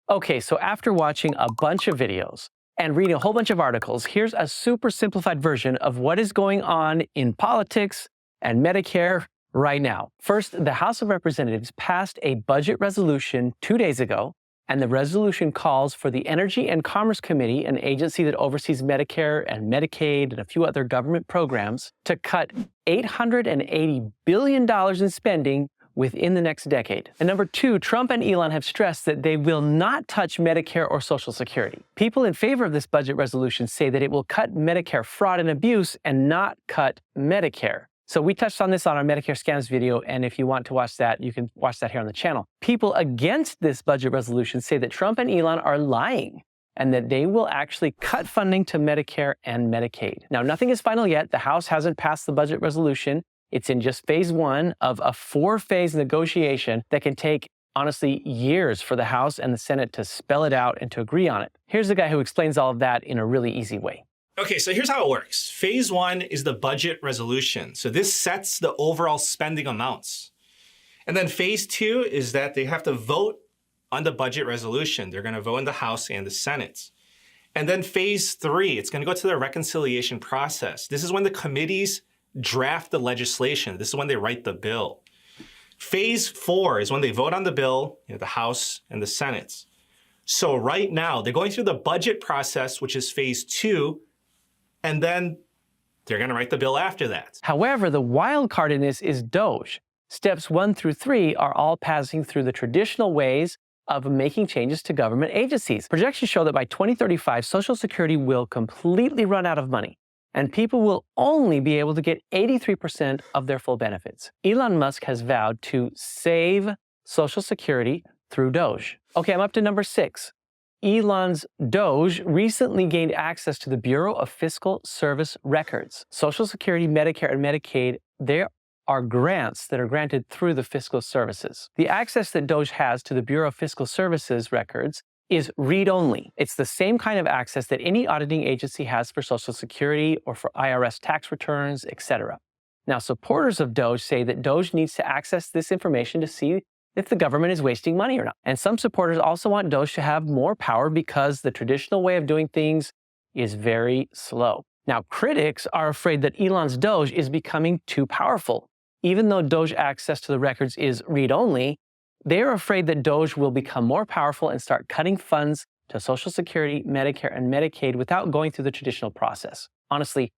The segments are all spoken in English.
Okay, so after watching a bunch of videos and reading a whole bunch of articles, here's a super simplified version of what is going on in politics and Medicare right now. First, the House of Representatives passed a budget resolution 2 days ago, and the resolution calls for the Energy and Commerce Committee, an agency that oversees Medicare and Medicaid and a few other government programs, to cut $880 billion in spending within the next decade. And number two, Trump and Elon have stressed that they will not touch Medicare or Social Security. People in favor of this budget resolution say that it will cut Medicare fraud and abuse and not cut Medicare. So we touched on this on our Medicare scams video, and if you want to watch that, you can watch that here on the channel. People against this budget resolution say that Trump and Elon are lying and that they will actually cut funding to Medicare and Medicaid. Now, nothing is final yet. The House hasn't passed the budget resolution. It's in just phase one of a 4-phase negotiation that can take, honestly, years for the House and the Senate to spell it out and to agree on it. Here's the guy who explains all of that in a really easy way. Okay, so here's how it works. Phase one is the budget resolution. So this sets the overall spending amounts. And then phase two is that they have to vote on the budget resolution. They're going to vote in the House and the Senate. And then phase three, it's going to go to the reconciliation process. This is when the committees draft the legislation. This is when they write the bill. Phase four is when they vote on the bill, the House and the Senate. So right now, they're going through the budget process, which is phase two, and then they're going to write the bill after that. However, the wild card in this is DOGE. Steps 1 through 3 are all passing through the traditional ways of making changes to government agencies. Projections show that by 2035, Social Security will completely run out of money, and people will only be able to get 83% of their full benefits. Elon Musk has vowed to save Social Security through DOGE. Okay, I'm up to number 6. Elon's DOGE recently gained access to the Bureau of Fiscal Service records. Social Security, Medicare, and Medicaid, there are grants that are granted through the fiscal services. The access that DOGE has to the Bureau of Fiscal Services records is read-only. It's the same kind of access that any auditing agency has for Social Security or for IRS tax returns, etc. Now, supporters of DOGE say that DOGE needs to access this information to see if the government is wasting money or not. And some supporters also want DOGE to have more power because the traditional way of doing things is very slow. Now, critics are afraid that Elon's DOGE is becoming too powerful. Even though DOGE access to the records is read-only, they are afraid that DOGE will become more powerful and start cutting funds to Social Security, Medicare, and Medicaid without going through the traditional process. Honestly,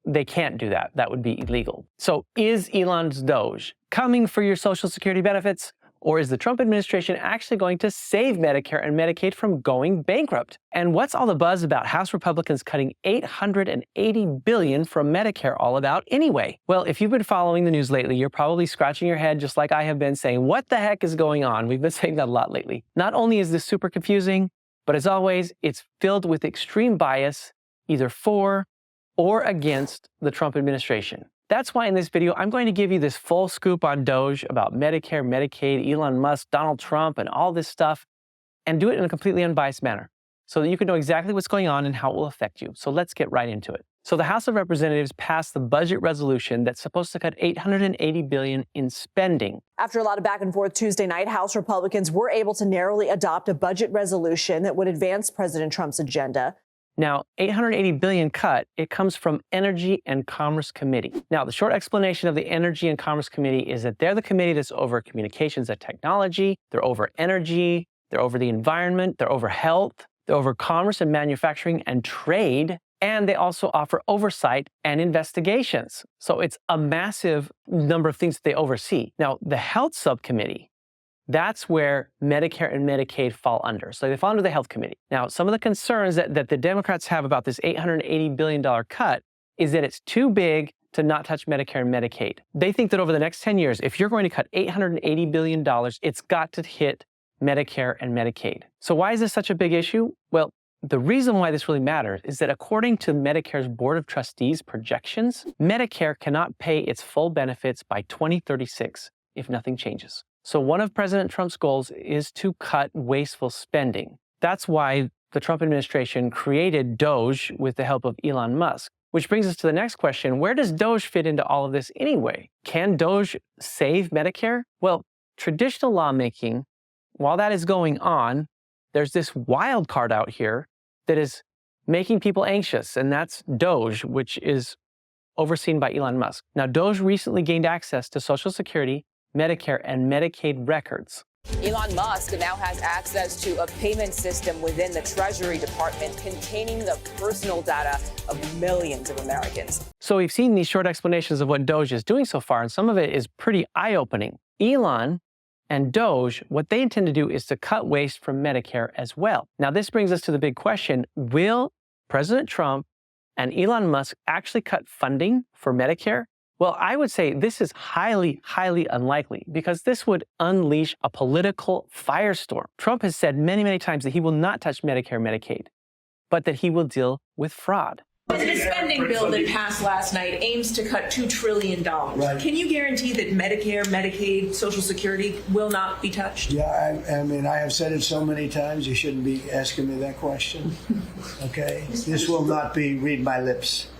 they can't do that. That would be illegal. So is Elon's DOGE coming for your Social Security benefits? Or is the Trump administration actually going to save Medicare and Medicaid from going bankrupt? And what's all the buzz about House Republicans cutting $880 billion from Medicare all about anyway? Well, if you've been following the news lately, you're probably scratching your head just like I have been saying, what the heck is going on? We've been saying that a lot lately. Not only is this super confusing, but as always, it's filled with extreme bias, either for or against the Trump administration. That's why in this video, I'm going to give you this full scoop on DOGE about Medicare, Medicaid, Elon Musk, Donald Trump, and all this stuff, and do it in a completely unbiased manner so that you can know exactly what's going on and how it will affect you. So let's get right into it. So the House of Representatives passed the budget resolution that's supposed to cut $880 billion in spending. After a lot of back and forth Tuesday night, House Republicans were able to narrowly adopt a budget resolution that would advance President Trump's agenda. Now, $880 billion cut, it comes from Energy and Commerce Committee. Now, the short explanation of the Energy and Commerce Committee is that they're the committee that's over communications and technology, they're over energy, they're over the environment, they're over health, they're over commerce and manufacturing and trade, and they also offer oversight and investigations. So it's a massive number of things that they oversee. Now, the Health Subcommittee, that's where Medicare and Medicaid fall under. So they fall under the Health Committee. Now, some of the concerns that the Democrats have about this $880 billion cut is that it's too big to not touch Medicare and Medicaid. They think that over the next 10 years, if you're going to cut $880 billion, it's got to hit Medicare and Medicaid. So why is this such a big issue? Well, the reason why this really matters is that according to Medicare's Board of Trustees projections, Medicare cannot pay its full benefits by 2036 if nothing changes. So one of President Trump's goals is to cut wasteful spending. That's why the Trump administration created DOGE with the help of Elon Musk. Which brings us to the next question. Where does DOGE fit into all of this anyway? Can DOGE save Medicare? Well, traditional lawmaking, while that is going on, there's this wild card out here that is making people anxious, and that's DOGE, which is overseen by Elon Musk. Now, DOGE recently gained access to Social Security, Medicare, and Medicaid records. Elon Musk now has access to a payment system within the Treasury Department containing the personal data of millions of Americans. So we've seen these short explanations of what DOGE is doing so far, and some of it is pretty eye-opening. Elon and DOGE, what they intend to do is to cut waste from Medicare as well. Now, this brings us to the big question: will President Trump and Elon Musk actually cut funding for Medicare? Well, I would say this is highly, highly unlikely, because this would unleash a political firestorm. Trump has said many, many times that he will not touch Medicare, Medicaid, but that he will deal with fraud. The spending bill that passed last night aims to cut $2 trillion. Right. Can you guarantee that Medicare, Medicaid, Social Security will not be touched? Yeah, I mean, I have said it so many times, you shouldn't be asking me that question. Okay? This will not be read my lips.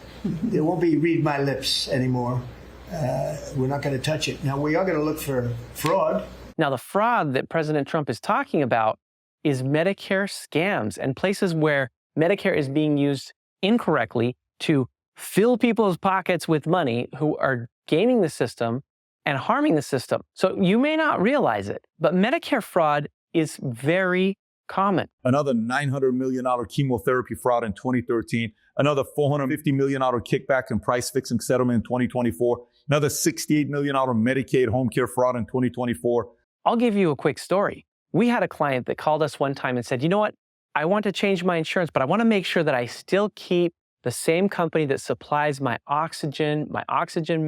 It won't be read my lips anymore. We're not going to touch it. Now, we are going to look for fraud. Now, the fraud that President Trump is talking about is Medicare scams and places where Medicare is being used incorrectly to fill people's pockets with money who are gaming the system and harming the system. So you may not realize it, but Medicare fraud is very common. Another $900 million chemotherapy fraud in 2013, another $450 million kickback and price fixing settlement in 2024, another $68 million Medicaid home care fraud in 2024. I'll give you a quick story. We had a client that called us one time and said, you know what? I want to change my insurance, but I want to make sure that I still keep the same company that supplies my oxygen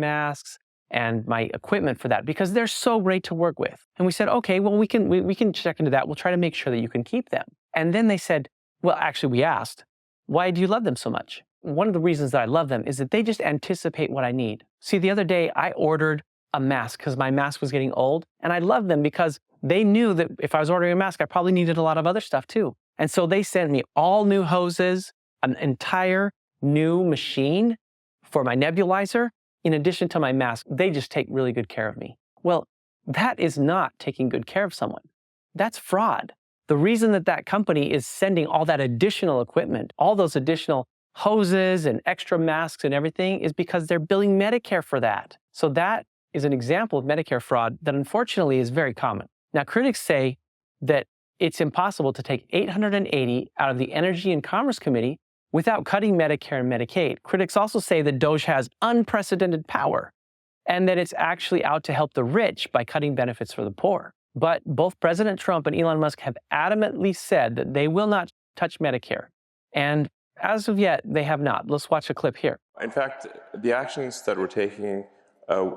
masks, and my equipment for that, because they're so great to work with. And we said, okay, well, we can check into that. We'll try to make sure that you can keep them. And then they said, well, actually, we asked, why do you love them so much? One of the reasons that I love them is that they just anticipate what I need. See, the other day I ordered a mask because my mask was getting old, and I loved them because they knew that if I was ordering a mask, I probably needed a lot of other stuff too. And so they sent me all new hoses, an entire new machine for my nebulizer, in addition to my mask. They just take really good care of me. Well, that is not taking good care of someone. That's fraud. The reason that that company is sending all that additional equipment, all those additional hoses and extra masks and everything, is because they're billing Medicare for that. So that is an example of Medicare fraud that unfortunately is very common. Now, critics say that it's impossible to take 880 out of the Energy and Commerce Committee without cutting Medicare and Medicaid. Critics also say that DOGE has unprecedented power and that it's actually out to help the rich by cutting benefits for the poor. But both President Trump and Elon Musk have adamantly said that they will not touch Medicare. And as of yet, they have not. Let's watch a clip here. In fact, the actions that we're taking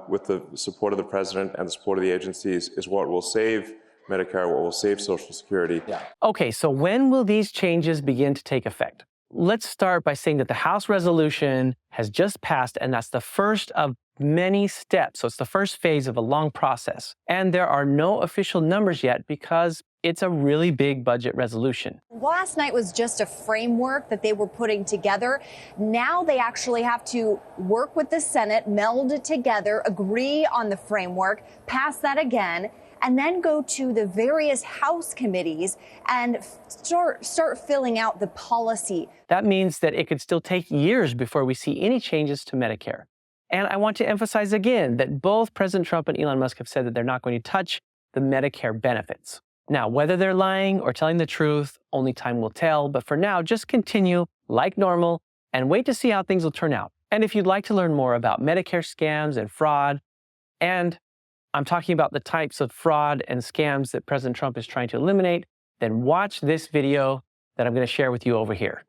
with the support of the president and the support of the agencies is what will save Medicare, what will save Social Security. Yeah. Okay, so when will these changes begin to take effect? Let's start by saying that the House resolution has just passed, and that's the first of many steps. So it's the first phase of a long process. And there are no official numbers yet because it's a really big budget resolution. Last night was just a framework that they were putting together. Now they actually have to work with the Senate, meld it together, agree on the framework, pass that again, and then go to the various House committees and start filling out the policy. That means that it could still take years before we see any changes to Medicare. And I want to emphasize again that both President Trump and Elon Musk have said that they're not going to touch the Medicare benefits. Now, whether they're lying or telling the truth, only time will tell. But for now, just continue like normal and wait to see how things will turn out. And if you'd like to learn more about Medicare scams and fraud, and I'm talking about the types of fraud and scams that President Trump is trying to eliminate, then watch this video that I'm going to share with you over here.